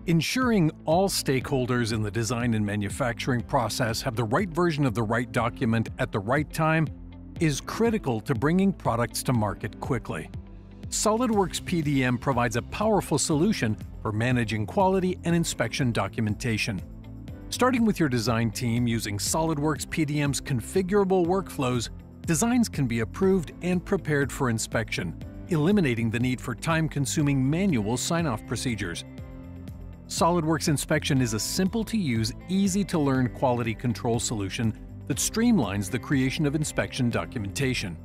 Ensuring all stakeholders in the design and manufacturing process have the right version of the right document at the right time is critical to bringing products to market quickly. SolidWorks PDM provides a powerful solution for managing quality and inspection documentation. Starting with your design team using SolidWorks PDM's configurable workflows, designs can be approved and prepared for inspection, eliminating the need for time-consuming manual sign-off procedures. SolidWorks Inspection is a simple-to-use, easy-to-learn quality control solution that streamlines the creation of inspection documentation.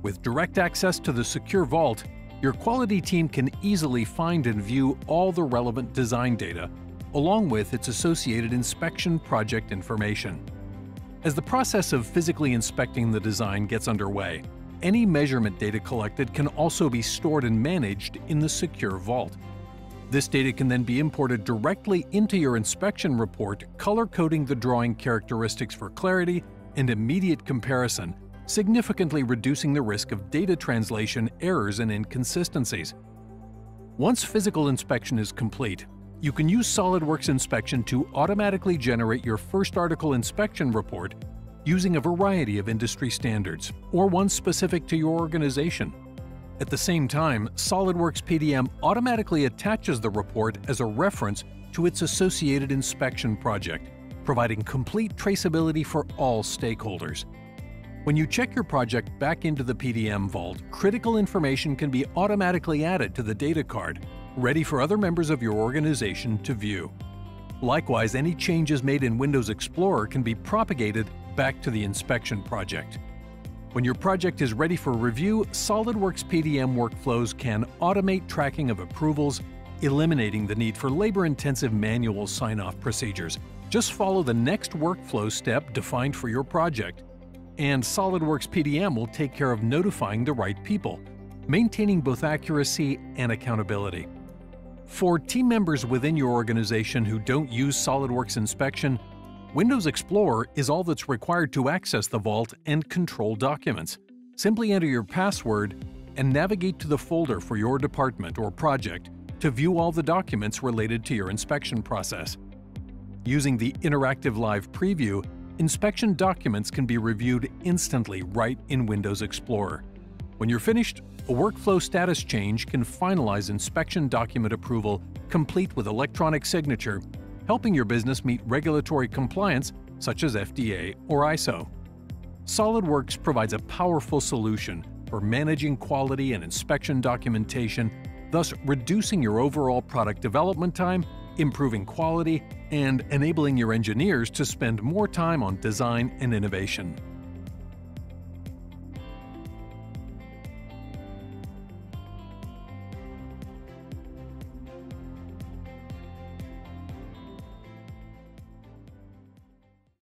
With direct access to the secure vault, your quality team can easily find and view all the relevant design data, along with its associated inspection project information. As the process of physically inspecting the design gets underway, any measurement data collected can also be stored and managed in the secure vault. This data can then be imported directly into your inspection report, color-coding the drawing characteristics for clarity and immediate comparison, significantly reducing the risk of data translation errors and inconsistencies. Once physical inspection is complete, you can use SolidWorks Inspection to automatically generate your first article inspection report using a variety of industry standards, or one specific to your organization. At the same time, SolidWorks PDM automatically attaches the report as a reference to its associated inspection project, providing complete traceability for all stakeholders. When you check your project back into the PDM vault, critical information can be automatically added to the data card, ready for other members of your organization to view. Likewise, any changes made in Windows Explorer can be propagated back to the inspection project. When your project is ready for review, SolidWorks PDM workflows can automate tracking of approvals, eliminating the need for labor-intensive manual sign-off procedures. Just follow the next workflow step defined for your project, and SolidWorks PDM will take care of notifying the right people, maintaining both accuracy and accountability. For team members within your organization who don't use SolidWorks Inspection, Windows Explorer is all that's required to access the vault and control documents. Simply enter your password and navigate to the folder for your department or project to view all the documents related to your inspection process. Using the interactive live preview, inspection documents can be reviewed instantly right in Windows Explorer. When you're finished, a workflow status change can finalize inspection document approval complete with electronic signature, helping your business meet regulatory compliance such as FDA or ISO. SolidWorks provides a powerful solution for managing quality and inspection documentation, thus reducing your overall product development time, improving quality, and enabling your engineers to spend more time on design and innovation.